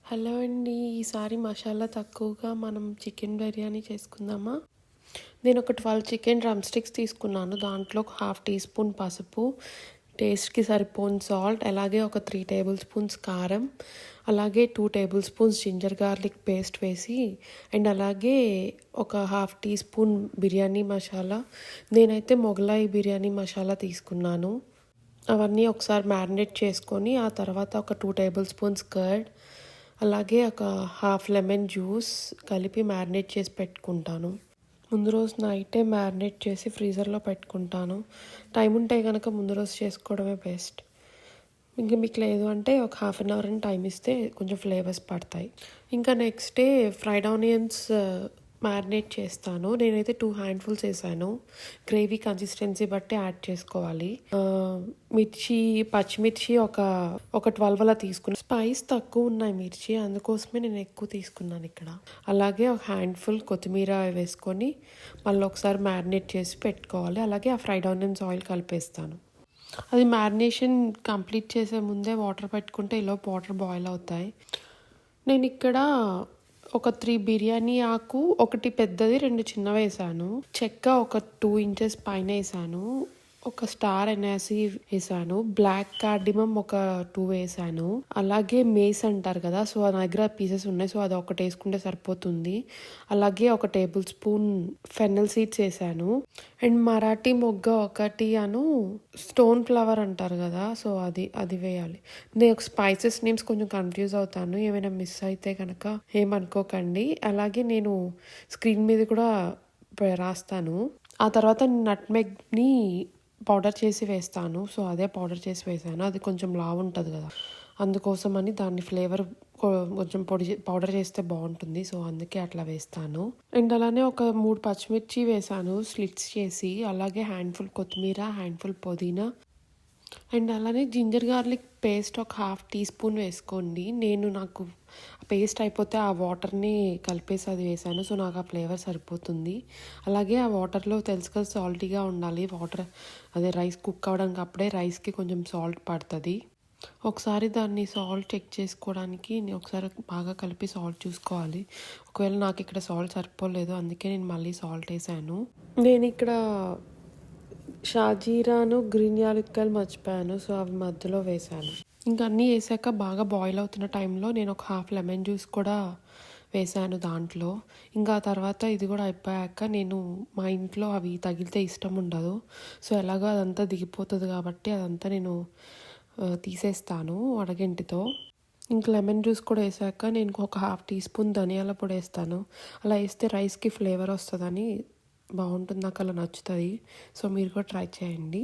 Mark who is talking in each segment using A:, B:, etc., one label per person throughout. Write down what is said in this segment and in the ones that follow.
A: Hello అండి. ఈసారి మసాలా తక్కువగా మనం చికెన్ బిర్యానీ చేసుకుందామా? నేను ఒక 12 చికెన్ డ్రమ్ స్టిక్స్ తీసుకున్నాను. దాంట్లో ఒక హాఫ్ టీ స్పూన్ పసుపు, టేస్ట్‌కి సరిపోను సాల్ట్, అలాగే ఒక 3 టేబుల్ స్పూన్స్ కారం, అలాగే 2 table spoons ginger garlic paste వేసి అండ్ అలాగే ఒక half tea spoon biryani masala. నేనైతే మొగలాయి బిర్యానీ మసాలా తీసుకున్నాను. అవన్నీ ఒకసారి మ్యారినేట్ చేసుకొని ఆ తర్వాత ఒక 2 టేబుల్ స్పూన్స్ కర్డ్, అలాగే ఒక హాఫ్ లెమన్ జ్యూస్ కలిపి మ్యారినేట్ చేసి పెట్టుకుంటాను. ముందు రోజు నైటే మ్యారినేట్ చేసి ఫ్రీజర్లో పెట్టుకుంటాను. టైం ఉంటే కనుక ముందు రోజు చేసుకోవడమే బెస్ట్. ఇంక మీకు లేదు అంటే ఒక హాఫ్ అన్ అవర్ అని టైం ఇస్తే కొంచెం ఫ్లేవర్స్ పడతాయి. ఇంకా next day fried onions marinate చేస్తాను. నేనైతే 2 హ్యాండ్ఫుల్స్ వేసాను. గ్రేవీ కన్సిస్టెన్సీ బట్టి యాడ్ చేసుకోవాలి. పచ్చిమిర్చి ఒక 12 అలా తీసుకున్నాను. స్పైస్ తక్కువ ఉన్నాయి మిర్చి, అందుకోసమే నేను ఎక్కువ తీసుకున్నాను ఇక్కడ. అలాగే ఒక హ్యాండ్ఫుల్ కొత్తిమీర వేసుకొని మళ్ళీ ఒకసారి మ్యారినేట్ చేసి పెట్టుకోవాలి. అలాగే ఆ ఫ్రైడ్ ఆనియన్స్ ఆయిల్ కలిపేస్తాను. అది మ్యారినేషన్ కంప్లీట్ చేసే ముందే వాటర్ పెట్టుకుంటే ఈలోపు వాటర్ బాయిల్ అవుతాయి. నేను ఇక్కడ ఒక 3 బిర్యానీ ఆకు, ఒకటి పెద్దది 2 చిన్నవి వేసాను. చెక్క ఒక 2 ఇంచెస్ పైన వేసాను. ఒక స్టార్ అనేసి వేసాను. బ్లాక్ కార్డిమమ్ ఒక 2 వేసాను. అలాగే మేస్ అంటారు కదా, సో నా దగ్గర పీసెస్ ఉన్నాయి, సో అది ఒకటి వేసుకుంటే సరిపోతుంది. అలాగే ఒక టేబుల్ స్పూన్ ఫెన్నెల్ సీడ్స్ వేసాను. అండ్ మరాఠీ మొగ్గ ఒకటి స్టోన్ ఫ్లవర్ అంటారు కదా, సో అది వేయాలి. నేను స్పైసెస్ నేమ్స్ కొంచెం కన్ఫ్యూజ్ అవుతాను, ఏమైనా మిస్ అయితే కనుక ఏమనుకోకండి. అలాగే నేను స్క్రీన్ మీద కూడా రాస్తాను. ఆ తర్వాత నట్మెగ్ని పౌడర్ చేసి వేస్తాను. సో అదే పౌడర్ చేసి వేసాను. అది కొంచెం లావు ఉంటుంది కదా, అందుకోసమని దాన్ని ఫ్లేవర్ కొంచెం పౌడర్ చేస్తే బాగుంటుంది, సో అందుకే అట్లా వేస్తాను. అండ్ అలానే ఒక 3 పచ్చిమిర్చి వేసాను స్లిట్స్ చేసి. అలాగే హ్యాండ్ఫుల్ కొత్తిమీర, హ్యాండ్ఫుల్ పుదీనా, అండ్ అలానే జింజర్ గార్లిక్ పేస్ట్ ఒక హాఫ్ టీ స్పూన్ వేసుకోండి. నాకు పేస్ట్ అయిపోతే ఆ వాటర్ని కలిపేసి అది వేసాను, సో నాకు ఆ ఫ్లేవర్ సరిపోతుంది. అలాగే ఆ వాటర్లో తెలుసు కదా సాల్టీగా ఉండాలి వాటర్, అదే రైస్ కుక్ అవ్వడానికి అప్పుడే రైస్కి కొంచెం సాల్ట్ పడుతుంది. ఒకసారి దాన్ని సాల్ట్ చెక్ చేసుకోవడానికి ఒకసారి బాగా కలిపి సాల్ట్ చూసుకోవాలి. ఒకవేళ నాకు ఇక్కడ సాల్ట్ సరిపోలేదు, అందుకే నేను మళ్ళీ సాల్ట్ వేసాను. నేను ఇక్కడ షాజీరాను, గ్రీన్ యాలక్కాయలు మర్చిపోయాను, సో అవి మధ్యలో వేసాను. ఇంకా అన్నీ వేసాక బాగా బాయిల్ అవుతున్న టైంలో నేను ఒక హాఫ్ లెమన్ జ్యూస్ కూడా వేసాను దాంట్లో. ఇంకా తర్వాత ఇది కూడా అయిపోయాక మా ఇంట్లో అవి తగిలితే ఇష్టం ఉండదు, సో ఎలాగో అదంతా దిగిపోతుంది కాబట్టి అదంతా నేను తీసేస్తాను అడగంటితో. ఇంకా లెమన్ జ్యూస్ కూడా వేసాక నేను ఒక హాఫ్ టీ స్పూన్ ధనియాల పొడి వేస్తాను. అలా వేస్తే రైస్కి ఫ్లేవర్ వస్తుందని బాగుంటుంది, నాకు అలా నచ్చుతుంది. సో మీరు కూడా ట్రై చేయండి.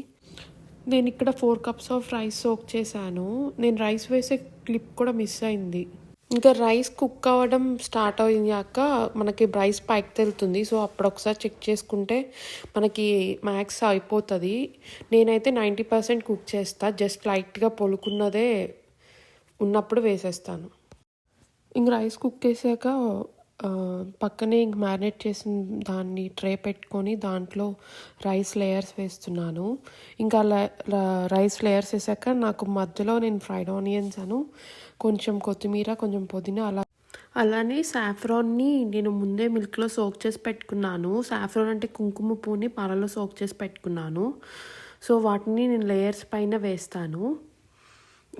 A: నేను ఇక్కడ 4 కప్స్ ఆఫ్ రైస్ సోక్ చేశాను. నేను రైస్ వేసే క్లిప్ కూడా మిస్ అయింది. ఇంకా రైస్ కుక్ అవ్వడం స్టార్ట్ అయ్యాక మనకి రైస్ పైకి తెలుతుంది, సో అప్పుడు ఒకసారి చెక్ చేసుకుంటే మనకి మ్యాక్స్ అయిపోతుంది. నేనైతే 90% కుక్ చేస్తా, జస్ట్ లైట్గా పొలుకున్నదే ఉన్నప్పుడు వేసేస్తాను. ఇంక రైస్ కుక్ చేసాక పక్కనే ఇంక మ్యారినేట్ చేసిన దాన్ని ట్రే పెట్టుకొని దాంట్లో రైస్ లేయర్స్ వేస్తున్నాను. ఇంకా రైస్ లేయర్స్ వేసాక నాకు మధ్యలో నేను ఫ్రైడ్ ఆనియన్స్ కొంచెం కొత్తిమీర, కొంచెం పుదీనా, అలానే సాఫ్రాన్ని నేను ముందే మిల్క్లో సోక్ చేసి పెట్టుకున్నాను. సాఫ్రాన్ అంటే కుంకుమ పువ్వుని పాలలో సోక్ చేసి పెట్టుకున్నాను, సో వాటిని నేను లేయర్స్ పైన వేస్తాను.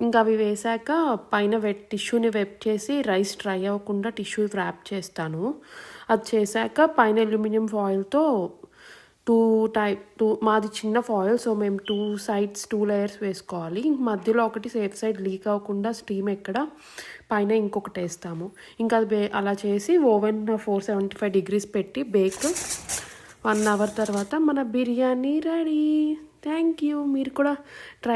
A: ఇంకా అవి వేసాక పైన టిష్యూని వెట్ చేసి రైస్ డ్రై అవ్వకుండా టిష్యూ ర్యాప్ చేస్తాను. అది చేశాక పైన అల్యూమినియం ఫాయిల్తో మాది చిన్న ఫాయిల్, సో మేము 2 sides 2 layers వేసుకోవాలి. మధ్యలో ఒకటి సేఫ్ సైడ్ లీక్ అవ్వకుండా స్టీమ్ ఎక్కడ పైన ఇంకొకటి వేస్తాము. ఇంకా అది అలా చేసి ఓవెన్ 475 degrees పెట్టి బేక్ 1 hour తర్వాత మన బిర్యానీ రెడీ. Thank you. మీరు కూడా ట్రై